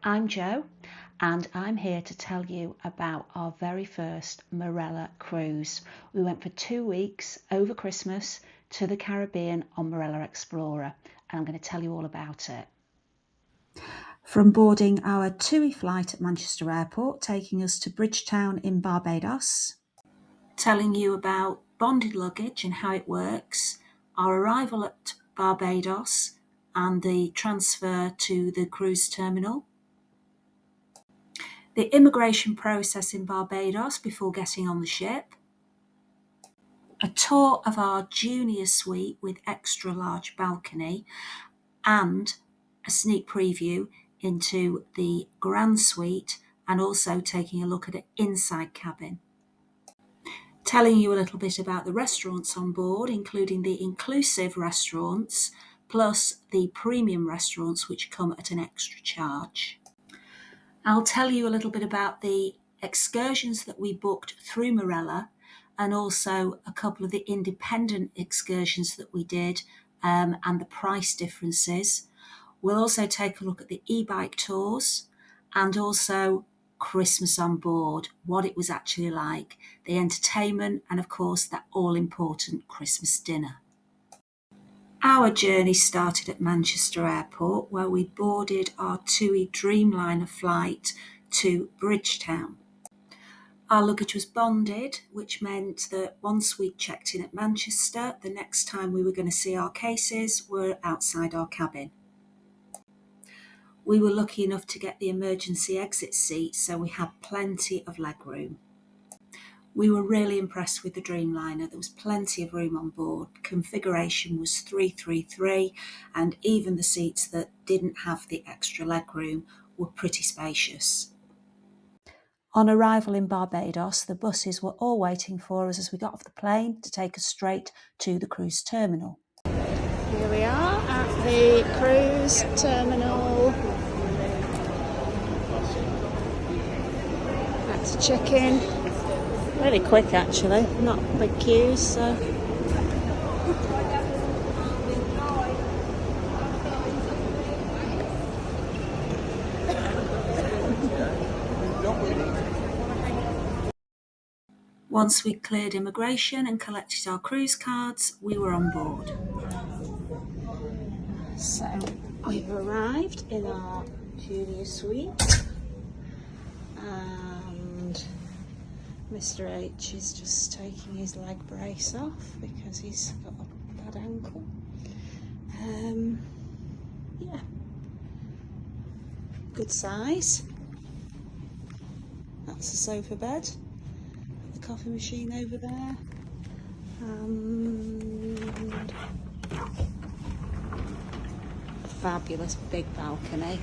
I'm Jo, and I'm here to tell you about our very first Marella cruise. We went for 2 weeks over Christmas to the Caribbean on Marella Explorer, and I'm going to tell you all about it. From boarding our TUI flight at Manchester Airport, taking us to Bridgetown in Barbados, telling you about bonded luggage and how it works, our arrival at Barbados and the transfer to the cruise terminal, the immigration process in Barbados before getting on the ship, a tour of our junior suite with extra large balcony, and a sneak preview into the grand suite, and also taking a look at an inside cabin. Telling you a little bit about the restaurants on board, including the inclusive restaurants, plus the premium restaurants which come at an extra charge. I'll tell you a little bit about the excursions that we booked through Marella, and also a couple of the independent excursions that we did and the price differences. We'll also take a look at the e-bike tours and also Christmas on board, what it was actually like, the entertainment, and of course that all-important Christmas dinner. Our journey started at Manchester Airport, where we boarded our TUI Dreamliner flight to Bridgetown. Our luggage was bonded, which meant that once we checked in at Manchester, the next time we were going to see our cases were outside our cabin. We were lucky enough to get the emergency exit seat, so we had plenty of legroom. We were really impressed with the Dreamliner. There was plenty of room on board. Configuration was 333, and even the seats that didn't have the extra legroom were pretty spacious. On arrival in Barbados, the buses were all waiting for us as we got off the plane to take us straight to the cruise terminal. Here we are at the cruise terminal. Had to check in. Really quick actually, not big queues, so. Once we cleared immigration and collected our cruise cards, we were on board. So we've arrived in our junior suite, and Mr. H is just taking his leg brace off because he's got a bad ankle. Yeah, good size. That's the sofa bed, the coffee machine over there, and fabulous big balcony.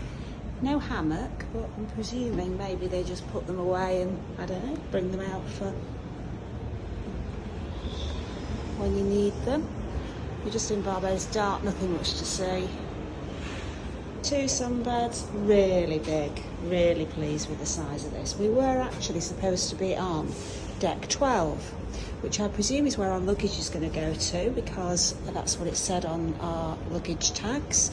No hammock, but I'm presuming maybe they just put them away and, I don't know, bring them out for when you need them. We're just in Barbados, dark, nothing much to see. 2 sunbeds, really big, really pleased with the size of this. We were actually supposed to be on deck 12, which I presume is where our luggage is going to go to, because that's what it said on our luggage tags.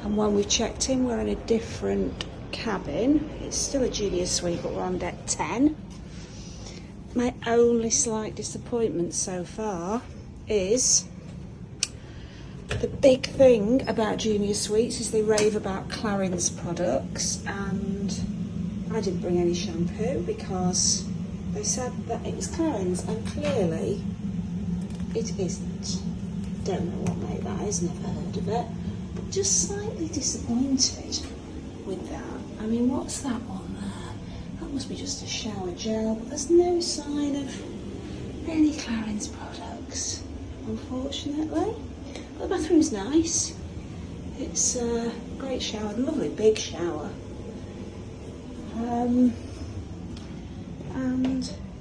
And when we checked in, we're in a different cabin. It's still a junior suite, but we're on deck 10. My only slight disappointment so far is the big thing about junior suites is they rave about Clarins products, and I didn't bring any shampoo because they said that it was Clarins, and clearly it isn't. Don't know what make that is, never heard of it. But just slightly disappointed with that. I mean, what's that one there? That must be just a shower gel, but there's no sign of any Clarins products, unfortunately. But the bathroom's nice. It's a great shower, a lovely big shower. And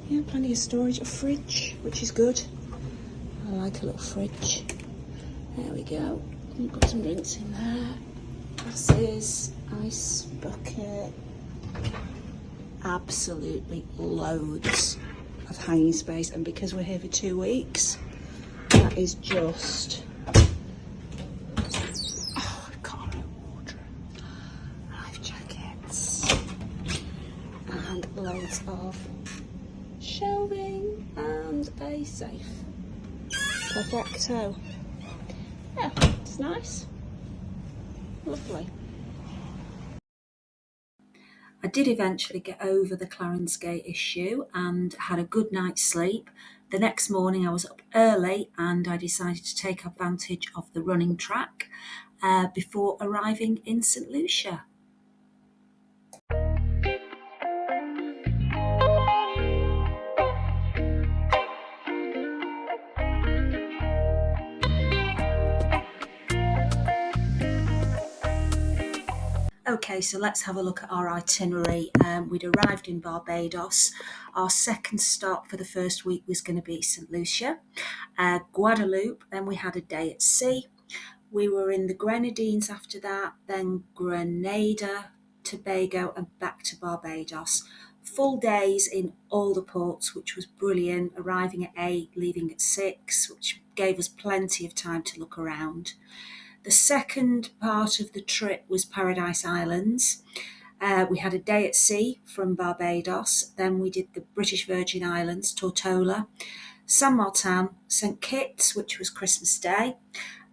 yeah, plenty of storage, a fridge, which is good. I like a little fridge. There we go. We've got some drinks in there. Glasses, ice bucket. Absolutely loads of hanging space, and because we're here for 2 weeks, that is just life jackets. bits of shelving and a safe. Perfecto. Yeah, it's nice. Lovely. I did eventually get over the Clarence Gate issue and had a good night's sleep. The next morning I was up early and I decided to take advantage of the running track before arriving in St Lucia. Okay, so let's have a look at our itinerary. We'd arrived in Barbados. Our second stop for the first week was going to be St Lucia. Guadeloupe, then we had a day at sea. We were in the Grenadines after that, then Grenada, Tobago and back to Barbados. Full days in all the ports, which was brilliant, arriving at 8, leaving at 6, which gave us plenty of time to look around. The second part of the trip was Paradise Islands. We had a day at sea from Barbados, then we did the British Virgin Islands, Tortola, Saint Martin, St Kitts, which was Christmas Day,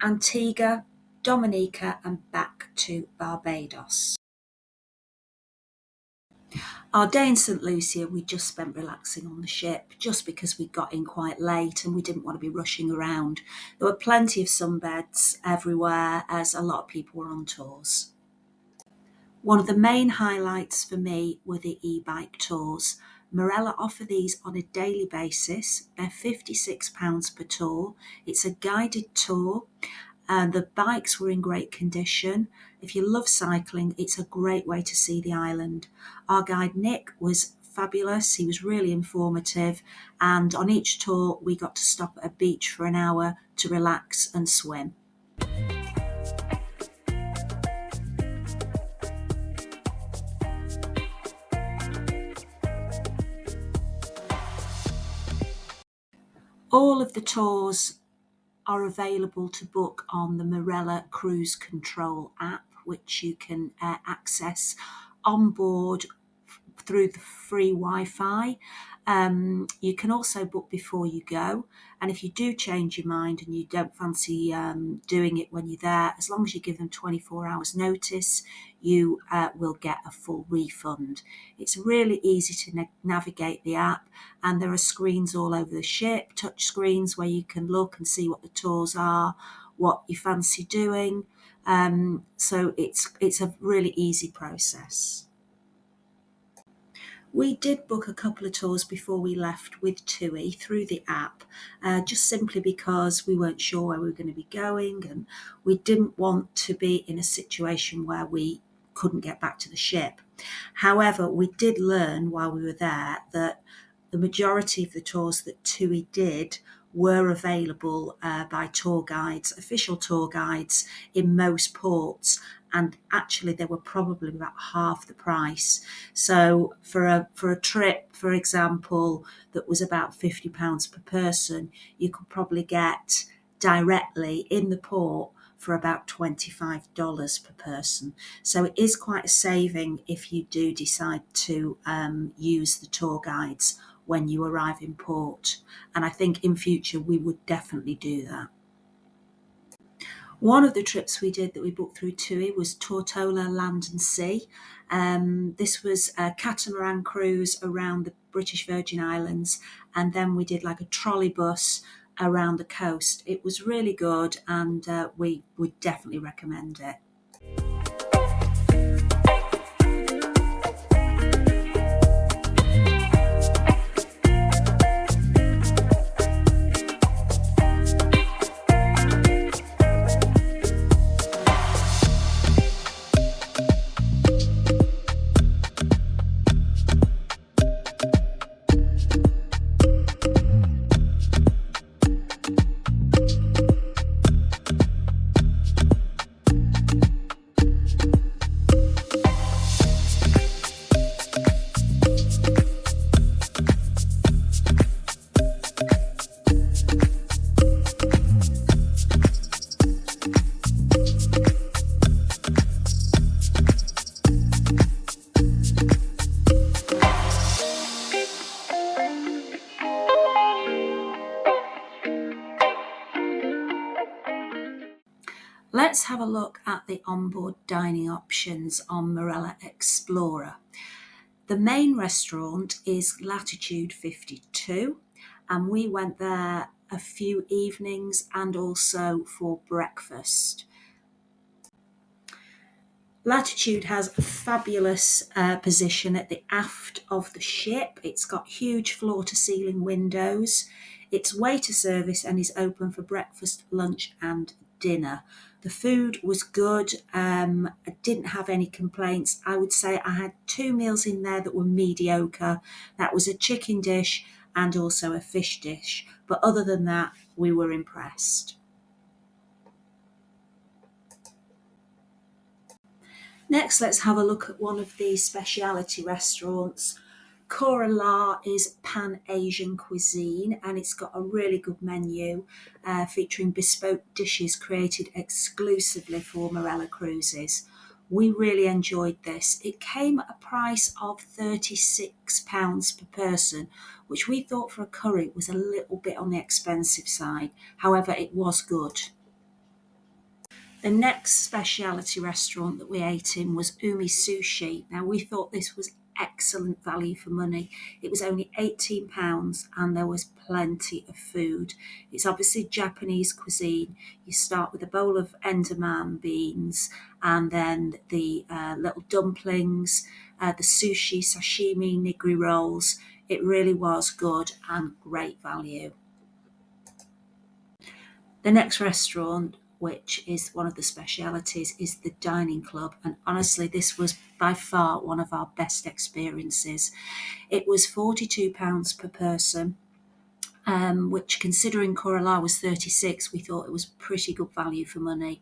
Antigua, Dominica and back to Barbados. Our day in St Lucia we just spent relaxing on the ship just because we got in quite late and we didn't want to be rushing around. There were plenty of sunbeds everywhere as a lot of people were on tours. One of the main highlights for me were the e-bike tours. Marella offer these on a daily basis. They're £56 per tour. It's a guided tour. The bikes were in great condition. If you love cycling, it's a great way to see the island. Our guide Nick was fabulous. He was really informative. And on each tour, we got to stop at a beach for an hour to relax and swim. All of the tours are available to book on the Marella Cruise Control app, which you can access on board through the free Wi-Fi. You can also book before you go, and if you do change your mind and you don't fancy doing it when you're there, as long as you give them 24 hours notice, you will get a full refund. It's really easy to navigate the app, and there are screens all over the ship, touch screens where you can look and see what the tours are, what you fancy doing. So it's a really easy process. We did book a couple of tours before we left with TUI through the app, just simply because we weren't sure where we were going to be going and we didn't want to be in a situation where we couldn't get back to the ship. However, we did learn while we were there that the majority of the tours that TUI did were available by tour guides, official tour guides in most ports, and actually they were probably about half the price. So for a trip, for example, that was about £50 per person, you could probably get directly in the port for about $25 per person. So it is quite a saving if you do decide to use the tour guides when you arrive in port. And I think in future we would definitely do that. One of the trips we did that we booked through TUI was Tortola Land and Sea. This was a catamaran cruise around the British Virgin Islands, and then we did like a trolley bus around the coast. It was really good, and we would definitely recommend it. have a look at the onboard dining options on Marella Explorer. The main restaurant is Latitude 52, and we went there a few evenings and also for breakfast. Latitude has a fabulous position at the aft of the ship. It's got huge floor-to-ceiling windows. It's waiter service and is open for breakfast, lunch and dinner. The food was good. I didn't have any complaints. I would say I had 2 meals in there that were mediocre. That was a chicken dish and also a fish dish. But other than that, we were impressed. Next, let's have a look at one of the specialty restaurants. Cora La is Pan-Asian cuisine, and it's got a really good menu featuring bespoke dishes created exclusively for Marella Cruises. We really enjoyed this. It came at a price of £36 per person, which we thought for a curry was a little bit on the expensive side. However, it was good. The next specialty restaurant that we ate in was Umi Sushi. Now, we thought this was excellent value for money. It was only £18 and there was plenty of food. It's obviously Japanese cuisine. You start with a bowl of edamame beans and then the little dumplings, the sushi, sashimi, nigiri rolls. It really was good and great value. The next restaurant, which is one of the specialities, is the Dining Club. And honestly, this was by far one of our best experiences. It was £42 per person, which considering Cora La was 36, we thought it was pretty good value for money.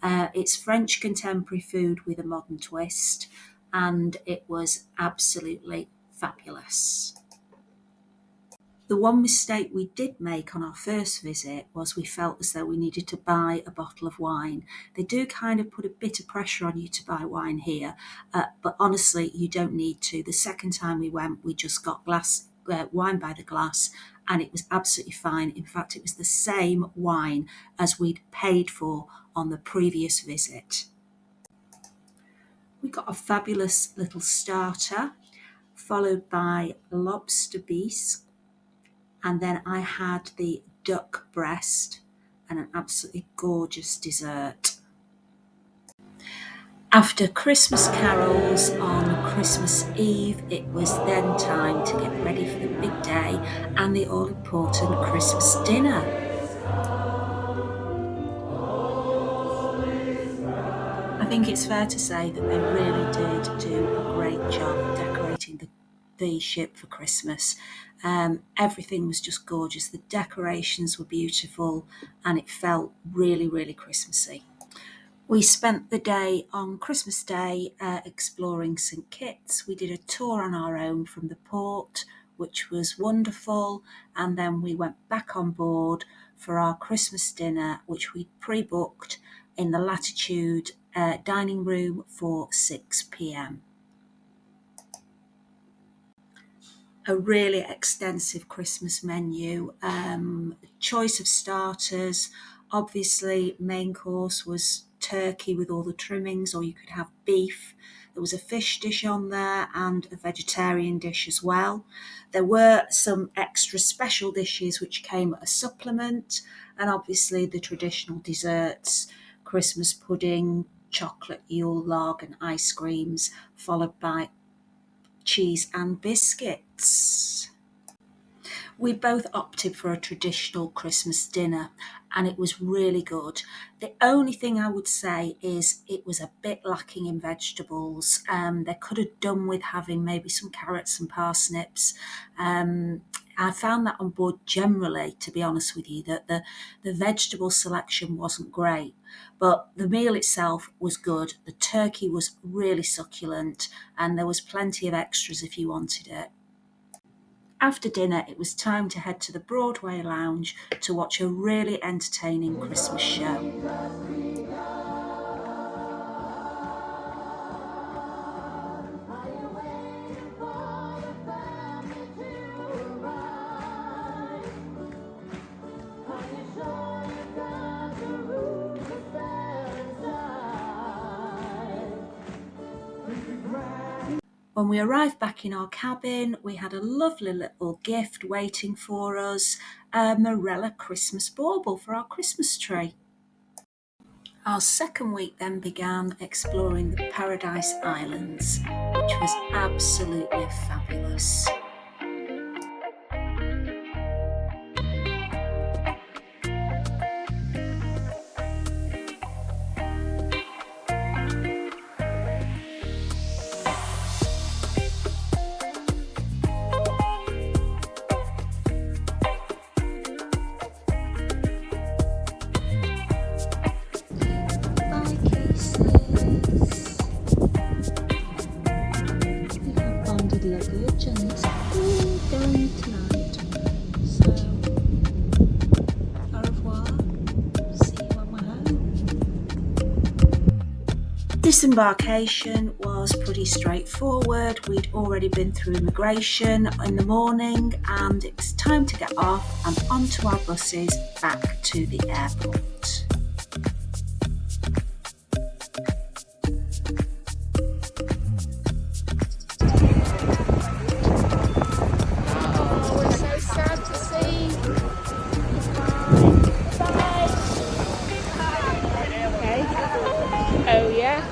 It's French contemporary food with a modern twist, and it was absolutely fabulous. The one mistake we did make on our first visit was we felt as though we needed to buy a bottle of wine. They do kind of put a bit of pressure on you to buy wine here, but honestly, you don't need to. The second time we went, we just got wine by the glass, and it was absolutely fine. In fact, it was the same wine as we'd paid for on the previous visit. We got a fabulous little starter, followed by lobster bisque. And then I had the duck breast and an absolutely gorgeous dessert. After Christmas carols on Christmas Eve, it was then time to get ready for the big day and the all-important Christmas dinner. I think it's fair to say that they really did do a great job of decorating the ship for Christmas. Everything was just gorgeous. The decorations were beautiful and it felt really, really Christmassy. We spent the day on Christmas Day exploring St Kitts. We did a tour on our own from the port, which was wonderful, and then we went back on board for our Christmas dinner, which we pre-booked in the Latitude dining room for 6 p.m. A really extensive Christmas menu, choice of starters. Obviously, main course was turkey with all the trimmings, or you could have beef. There was a fish dish on there and a vegetarian dish as well. There were some extra special dishes which came at a supplement, and obviously the traditional desserts, Christmas pudding, chocolate Yule log and ice creams, followed by cheese and biscuits. We both opted for a traditional Christmas dinner and it was really good. The only thing I would say is it was a bit lacking in vegetables. They could have done with having maybe some carrots and parsnips. I found that on board generally, to be honest with you, that the vegetable selection wasn't great. But the meal itself was good. The turkey was really succulent and there was plenty of extras if you wanted it. After dinner, it was time to head to the Broadway Lounge to watch a really entertaining Christmas show. When we arrived back in our cabin, we had a lovely little gift waiting for us, a Marella Christmas bauble for our Christmas tree. Our second week then began exploring the Paradise Islands, which was absolutely fabulous. Luggage and it's all going tonight. So, au revoir. See you when we're home. Disembarkation was pretty straightforward. We'd already been through immigration in the morning, and it's time to get off and onto our buses back to the airport. Oh yeah?